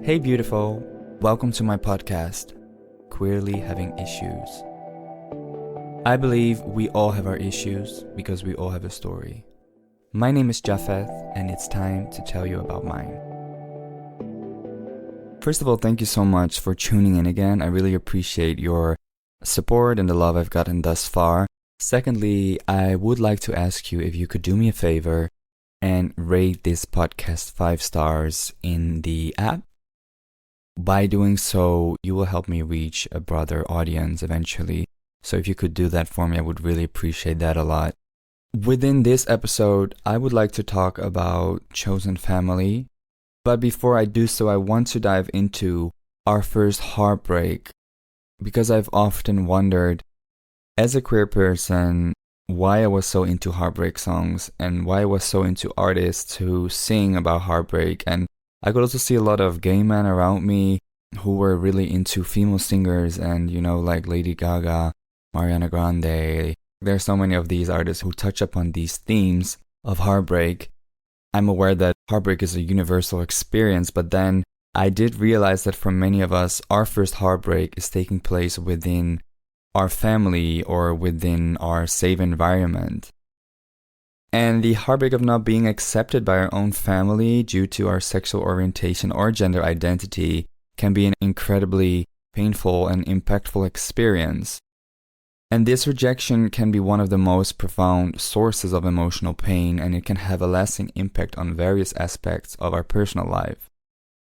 Hey beautiful, welcome to my podcast, Queerly Having Issues. I believe we all have our issues because we all have a story. My name is Japheth and it's time to tell you about mine. First of all, thank you so much for tuning in again. I really appreciate your support and the love I've gotten thus far. Secondly, I would like to ask you if you could do me a favor and rate this podcast 5 stars in the app. By doing so, you will help me reach a broader audience eventually. So if you could do that for me, I would really appreciate that a lot. Within this episode, I would like to talk about chosen family. But before I do so, I want to dive into our first heartbreak, because I've often wondered, as a queer person, why I was so into heartbreak songs and why I was so into artists who sing about heartbreak. And I could also see a lot of gay men around me who were really into female singers and, like Lady Gaga, Mariana Grande. There are so many of these artists who touch upon these themes of heartbreak. I'm aware that heartbreak is a universal experience, but then I did realize that for many of us, our first heartbreak is taking place within our family or within our safe environment. And the heartbreak of not being accepted by our own family due to our sexual orientation or gender identity can be an incredibly painful and impactful experience. And this rejection can be one of the most profound sources of emotional pain, and it can have a lasting impact on various aspects of our personal life.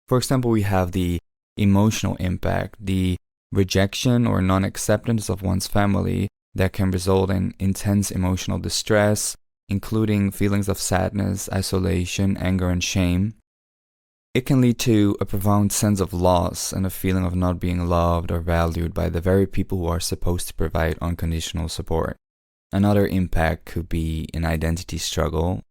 For example, we have the emotional impact, the rejection or non-acceptance of one's family that can result in intense emotional distress, including feelings of sadness, isolation, anger, and shame. It can lead to a profound sense of loss and a feeling of not being loved or valued by the very people who are supposed to provide unconditional support. Another impact could be an identity struggle.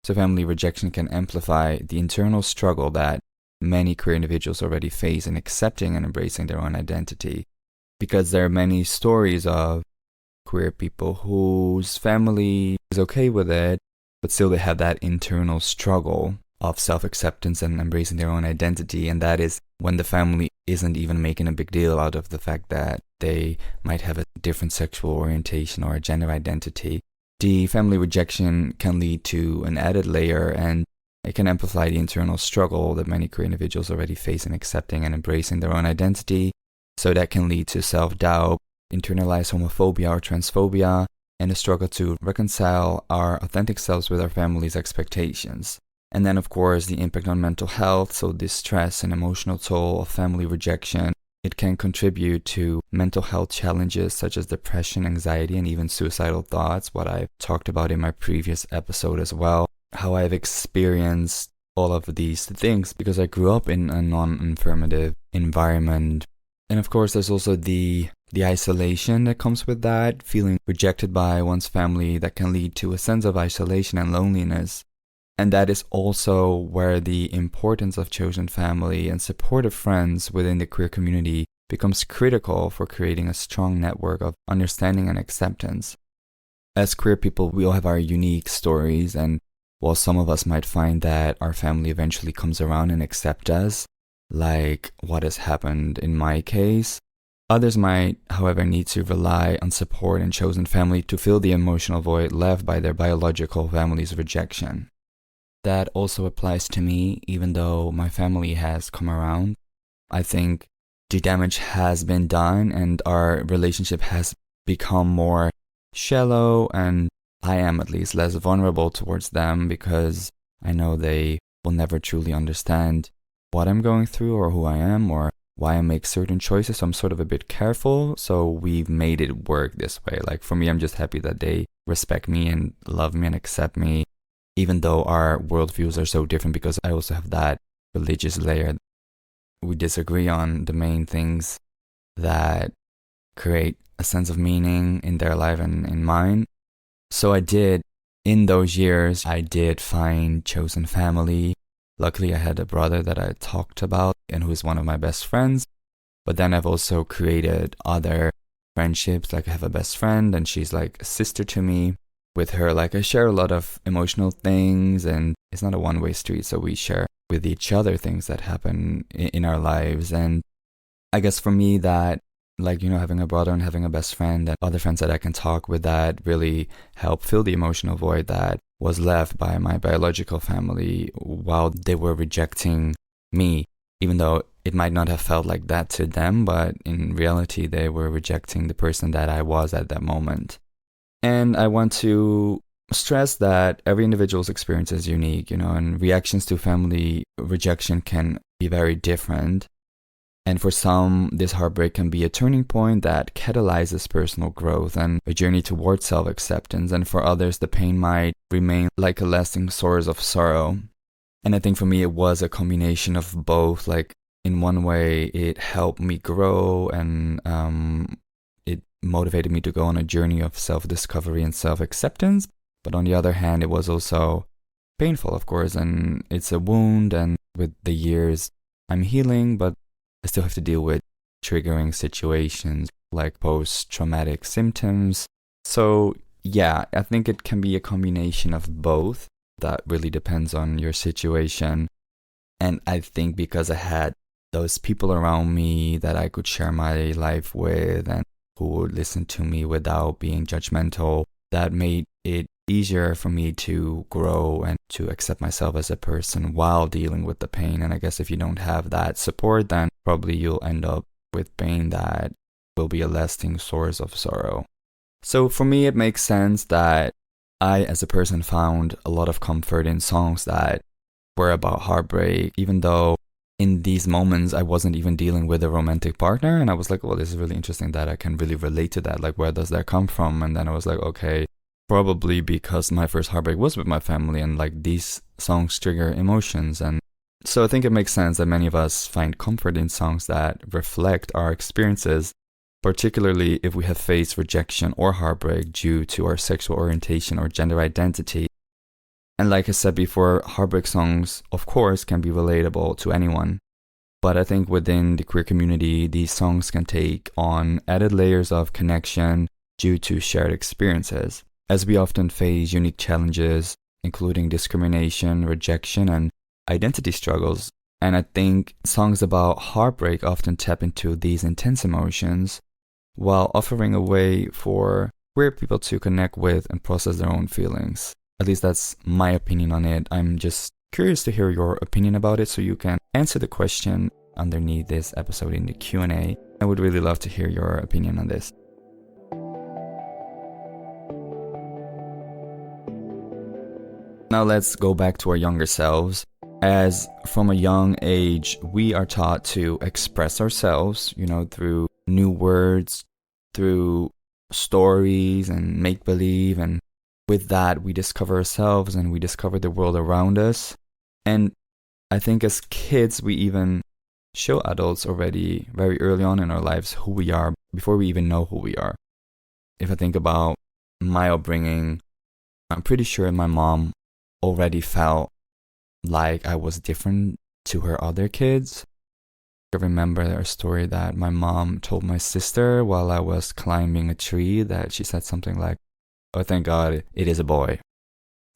So family rejection can amplify the internal struggle that many queer individuals already face in accepting and embracing their own identity, because there are many stories of queer people whose family is okay with it, but still they have that internal struggle of self-acceptance and embracing their own identity. And that is when the family isn't even making a big deal out of the fact that they might have a different sexual orientation or a gender identity. The family rejection can lead to an added layer, and it can amplify the internal struggle that many queer individuals already face in accepting and embracing their own identity. So that can lead to self-doubt, internalized homophobia or transphobia, and a struggle to reconcile our authentic selves with our family's expectations. And then, of course, the impact on mental health, so the stress and emotional toll of family rejection. It can contribute to mental health challenges such as depression, anxiety, and even suicidal thoughts, what I've talked about in my previous episode as well. How I've experienced all of these things because I grew up in a non-affirmative environment. And of course, there's also the isolation that comes with that, feeling rejected by one's family that can lead to a sense of isolation and loneliness. And that is also where the importance of chosen family and supportive friends within the queer community becomes critical for creating a strong network of understanding and acceptance. As queer people, we all have our unique stories, and while some of us might find that our family eventually comes around and accepts us, like what has happened in my case, others might, however, need to rely on support and chosen family to fill the emotional void left by their biological family's rejection. That also applies to me, even though my family has come around. I think the damage has been done and our relationship has become more shallow, and I am at least less vulnerable towards them because I know they will never truly understand what I'm going through or who I am or why I make certain choices. So I'm sort of a bit careful. So we've made it work this way. Like for me, I'm just happy that they respect me and love me and accept me, even though our worldviews are so different, because I also have that religious layer. We disagree on the main things that create a sense of meaning in their life and in mine. So in those years, I did find chosen family. Luckily, I had a brother that I talked about and who is one of my best friends. But then I've also created other friendships. Like I have a best friend and she's like a sister to me. with her. Like, I share a lot of emotional things, and it's not a one-way street, so we share with each other things that happen in our lives. And I guess for me, that, like, having a brother and having a best friend and other friends that I can talk with, that really help fill the emotional void that was left by my biological family while they were rejecting me, even though it might not have felt like that to them, but in reality, they were rejecting the person that I was at that moment. And I want to stress that every individual's experience is unique, and reactions to family rejection can be very different. And for some, this heartbreak can be a turning point that catalyzes personal growth and a journey towards self-acceptance. And for others, the pain might remain like a lasting source of sorrow. And I think for me, it was a combination of both. Like, in one way, it helped me grow, and it motivated me to go on a journey of self-discovery and self-acceptance. But on the other hand, it was also painful, of course, and it's a wound. And with the years, I'm healing, but I still have to deal with triggering situations like post-traumatic symptoms. So yeah, I think it can be a combination of both. That really depends on your situation. And I think because I had those people around me that I could share my life with and who would listen to me without being judgmental, that made it easier for me to grow and to accept myself as a person while dealing with the pain. And I guess if you don't have that support, then probably you'll end up with pain that will be a lasting source of sorrow. So for me, it makes sense that I, as a person, found a lot of comfort in songs that were about heartbreak, even though in these moments I wasn't even dealing with a romantic partner. And I was like, well, this is really interesting that I can really relate to that. Like, where does that come from? And then I was like, okay, probably because my first heartbreak was with my family, and like these songs trigger emotions. And so I think it makes sense that many of us find comfort in songs that reflect our experiences, particularly if we have faced rejection or heartbreak due to our sexual orientation or gender identity. And like I said before, heartbreak songs, of course, can be relatable to anyone. But I think within the queer community, these songs can take on added layers of connection due to shared experiences, as we often face unique challenges, including discrimination, rejection, and identity struggles. And I think songs about heartbreak often tap into these intense emotions while offering a way for queer people to connect with and process their own feelings. At least that's my opinion on it. I'm just curious to hear your opinion about it, so you can answer the question underneath this episode in the Q&A. I would really love to hear your opinion on this. Now let's go back to our younger selves. As from a young age, we are taught to express ourselves, through new words, through stories and make-believe. And with that, we discover ourselves and we discover the world around us. And I think as kids, we even show adults already very early on in our lives who we are before we even know who we are. If I think about my upbringing, I'm pretty sure my mom already felt like I was different to her other kids. I remember a story that my mom told my sister while I was climbing a tree, that she said something like, "Oh, thank God, it is a boy."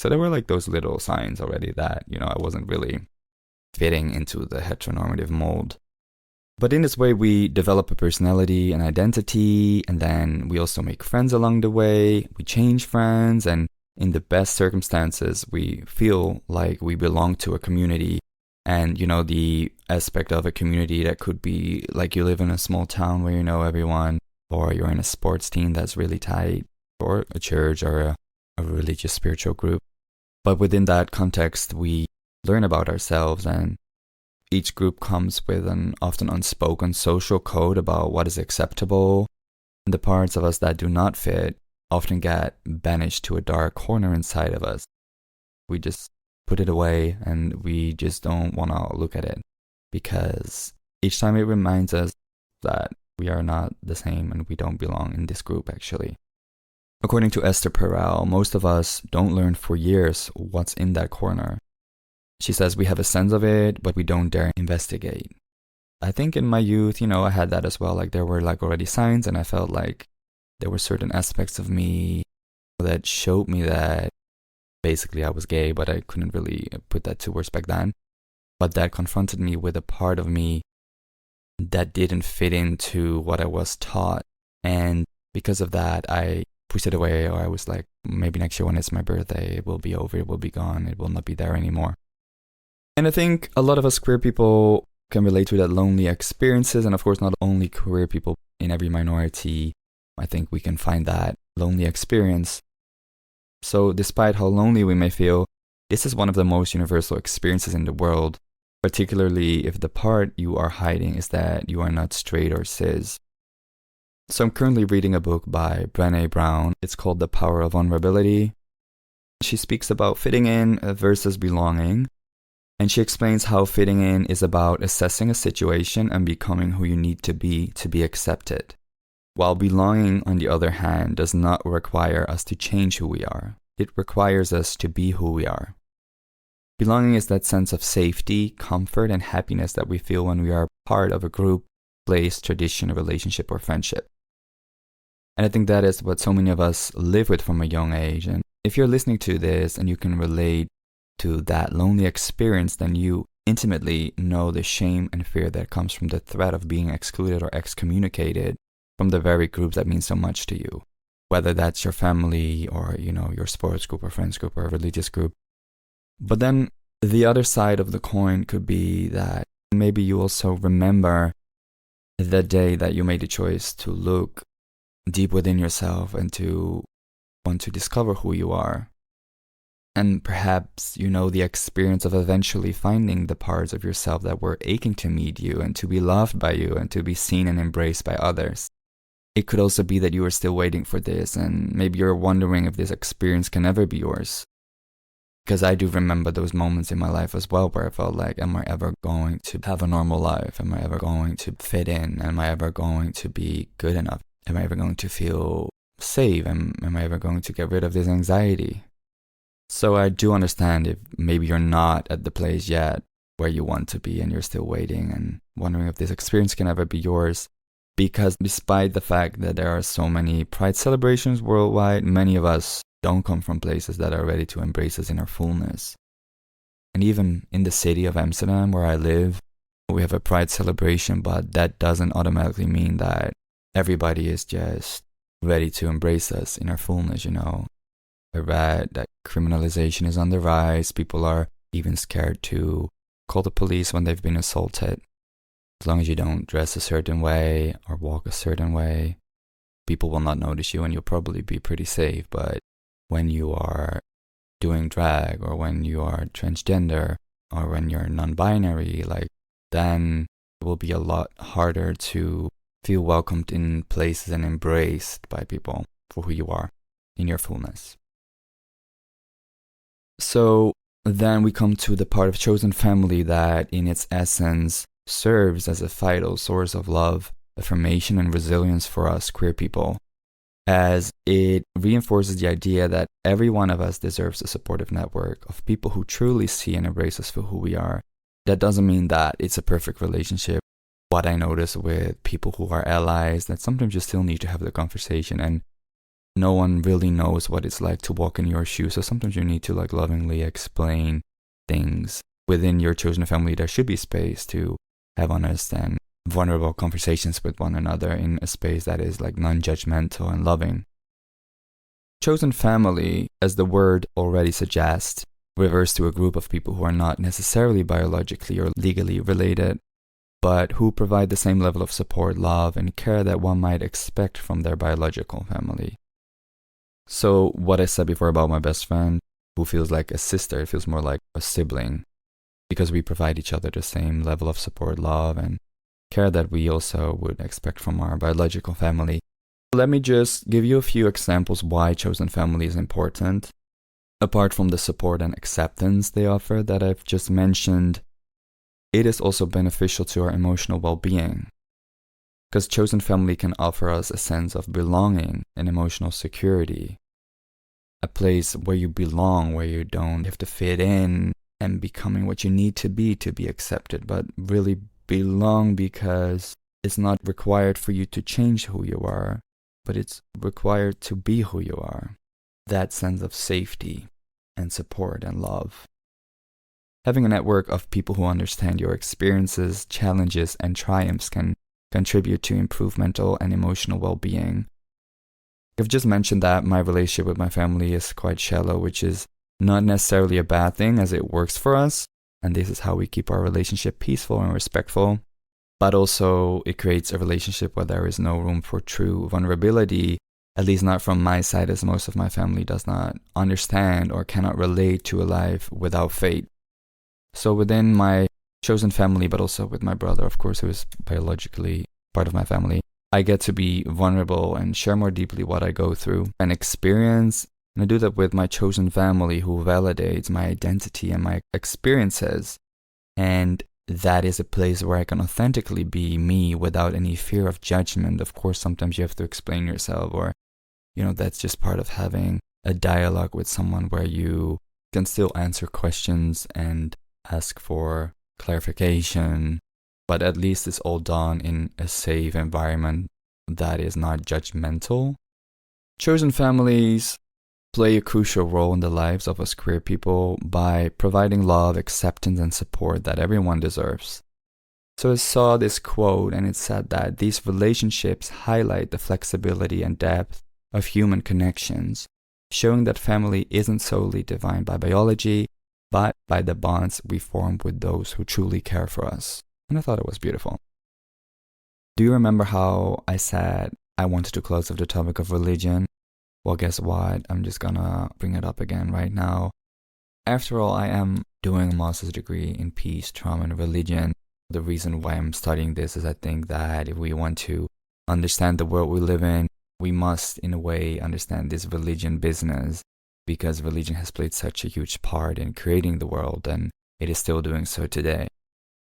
So there were like those little signs already that, I wasn't really fitting into the heteronormative mold. But in this way, we develop a personality and identity, and then we also make friends along the way. We change friends, and in the best circumstances, we feel like we belong to a community. And, the aspect of a community that could be like you live in a small town where you know everyone, or you're in a sports team that's really tight, or a church or a religious spiritual group. But within that context, we learn about ourselves, and each group comes with an often unspoken social code about what is acceptable. And the parts of us that do not fit often get banished to a dark corner inside of us. We just put it away, and we just don't want to look at it, because each time it reminds us that we are not the same and we don't belong in this group, actually. According to Esther Perel, most of us don't learn for years what's in that corner. She says we have a sense of it, but we don't dare investigate. I think in my youth, I had that as well. Like, there were already signs, and I felt like there were certain aspects of me that showed me that basically I was gay, but I couldn't really put that to words back then. But that confronted me with a part of me that didn't fit into what I was taught. And because of that, I pushed it away, or I was like, maybe next year when it's my birthday, it will be over, it will be gone, it will not be there anymore. And I think a lot of us queer people can relate to that lonely experiences. And of course, not only queer people, in every minority, I think we can find that lonely experience. So despite how lonely we may feel, this is one of the most universal experiences in the world, particularly if the part you are hiding is that you are not straight or cis. So I'm currently reading a book by Brené Brown. It's called The Power of Vulnerability. She speaks about fitting in versus belonging, and she explains how fitting in is about assessing a situation and becoming who you need to be accepted, while belonging, on the other hand, does not require us to change who we are. It requires us to be who we are. Belonging is that sense of safety, comfort, and happiness that we feel when we are part of a group, place, tradition, relationship, or friendship. And I think that is what so many of us live with from a young age. And if you're listening to this and you can relate to that lonely experience, then you intimately know the shame and fear that comes from the threat of being excluded or excommunicated from the very groups that mean so much to you. Whether that's your family or, your sports group or friends group or a religious group. But then the other side of the coin could be that maybe you also remember the day that you made the choice to look deep within yourself and to want to discover who you are. And perhaps, the experience of eventually finding the parts of yourself that were aching to meet you and to be loved by you and to be seen and embraced by others. It could also be that you are still waiting for this, and maybe you're wondering if this experience can ever be yours. Because I do remember those moments in my life as well where I felt like, am I ever going to have a normal life? Am I ever going to fit in? Am I ever going to be good enough? Am I ever going to feel safe? Am I ever going to get rid of this anxiety? So I do understand if maybe you're not at the place yet where you want to be and you're still waiting and wondering if this experience can ever be yours. Because despite the fact that there are so many Pride celebrations worldwide, many of us don't come from places that are ready to embrace us in our fullness. And even in the city of Amsterdam, where I live, we have a Pride celebration, but that doesn't automatically mean that everybody is just ready to embrace us in our fullness, I read that criminalization is on the rise. People are even scared to call the police when they've been assaulted. As long as you don't dress a certain way or walk a certain way, people will not notice you and you'll probably be pretty safe. But when you are doing drag or when you are transgender or when you're non-binary, then it will be a lot harder to feel welcomed in places and embraced by people for who you are in your fullness. So then we come to the part of chosen family that in its essence serves as a vital source of love, affirmation, and resilience for us queer people, as it reinforces the idea that every one of us deserves a supportive network of people who truly see and embrace us for who we are. That doesn't mean that it's a perfect relationship. What I notice with people who are allies, that sometimes you still need to have the conversation, and no one really knows what it's like to walk in your shoes. So sometimes you need to lovingly explain things. Within your chosen family, there should be space to have honest and vulnerable conversations with one another in a space that is non-judgmental and loving. Chosen family, as the word already suggests, refers to a group of people who are not necessarily biologically or legally related, but who provide the same level of support, love, and care that one might expect from their biological family. So what I said before about my best friend, who feels like a sister, it feels more like a sibling, because we provide each other the same level of support, love, and care that we also would expect from our biological family. Let me just give you a few examples why chosen family is important. Apart from the support and acceptance they offer that I've just mentioned, it is also beneficial to our emotional well-being. Because chosen family can offer us a sense of belonging and emotional security. A place where you belong, where you don't have to fit in and becoming what you need to be accepted, but really belong because it's not required for you to change who you are, but it's required to be who you are. that sense of safety and support and love. Having a network of people who understand your experiences, challenges, and triumphs can contribute to improved mental and emotional well-being. I've just mentioned that my relationship with my family is quite shallow, which is not necessarily a bad thing as it works for us, and this is how we keep our relationship peaceful and respectful. But also, it creates a relationship where there is no room for true vulnerability, at least not from my side, as most of my family does not understand or cannot relate to a life without faith. So within my chosen family, but also with my brother, of course, who is biologically part of my family, I get to be vulnerable and share more deeply what I go through and experience. And I do that with my chosen family who validates my identity and my experiences. And that is a place where I can authentically be me without any fear of judgment. Of course, sometimes you have to explain yourself, or, that's just part of having a dialogue with someone where you can still answer questions and ask for clarification, but at least it's all done in a safe environment that is not judgmental. Chosen families play a crucial role in the lives of us queer people by providing love, acceptance, and support that everyone deserves. So I saw this quote, and it said that these relationships highlight the flexibility and depth of human connections, showing that family isn't solely defined by biology, but by the bonds we form with those who truly care for us. And I thought it was beautiful. Do you remember how I said I wanted to close with the topic of religion? Well, guess what? I'm just gonna bring it up again right now. After all, I am doing a master's degree in peace, trauma, and religion. The reason why I'm studying this is I think that if we want to understand the world we live in, we must, in a way, understand this religion business, because religion has played such a huge part in creating the world, and it is still doing so today.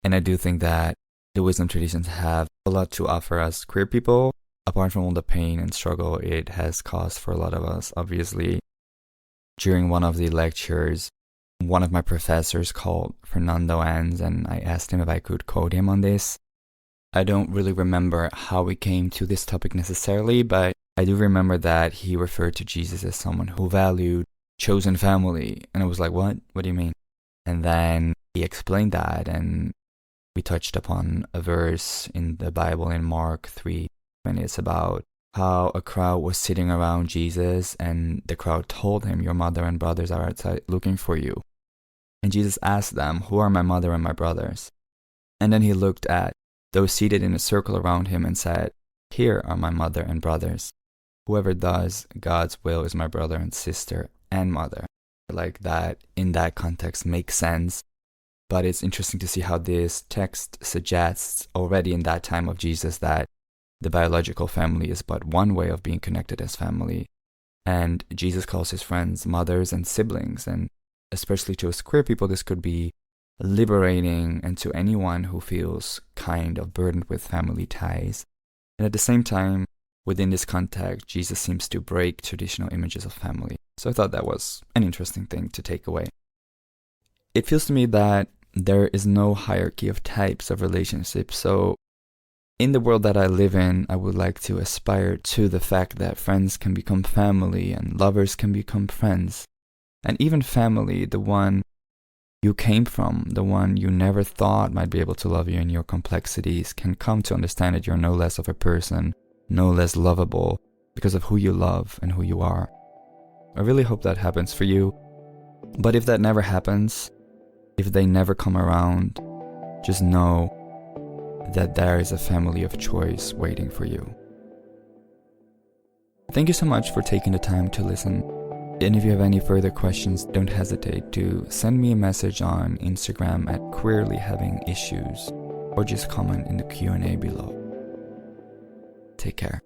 And I do think that the wisdom traditions have a lot to offer us queer people, apart from all the pain and struggle it has caused for a lot of us. Obviously, during one of the lectures, one of my professors called Fernando Ans, and I asked him if I could quote him on this. I don't really remember how we came to this topic necessarily, but I do remember that he referred to Jesus as someone who valued chosen family. And I was like, what? What do you mean? And then he explained that, and we touched upon a verse in the Bible in Mark 3, and it's about how a crowd was sitting around Jesus, and the crowd told him, your mother and brothers are outside looking for you. And Jesus asked them, who are my mother and my brothers? And then he looked at those seated in a circle around him and said, here are my mother and brothers. Whoever does God's will is my brother and sister and mother. Like that, in that context, makes sense. But it's interesting to see how this text suggests already in that time of Jesus that the biological family is but one way of being connected as family. And Jesus calls his friends mothers and siblings. And especially to us queer people, this could be liberating, and to anyone who feels kind of burdened with family ties. And at the same time, within this context, Jesus seems to break traditional images of family. So I thought that was an interesting thing to take away. It feels to me that there is no hierarchy of types of relationships. So in the world that I live in, I would like to aspire to the fact that friends can become family and lovers can become friends. And even family, the one you came from, the one you never thought might be able to love you in your complexities, can come to understand that you're no less of a person, no less lovable, because of who you love and who you are. I really hope that happens for you. But if that never happens, if they never come around, just know that there is a family of choice waiting for you. Thank you so much for taking the time to listen. And if you have any further questions, don't hesitate to send me a message on Instagram at queerlyhavingissues, or just comment in the Q&A below. Take care.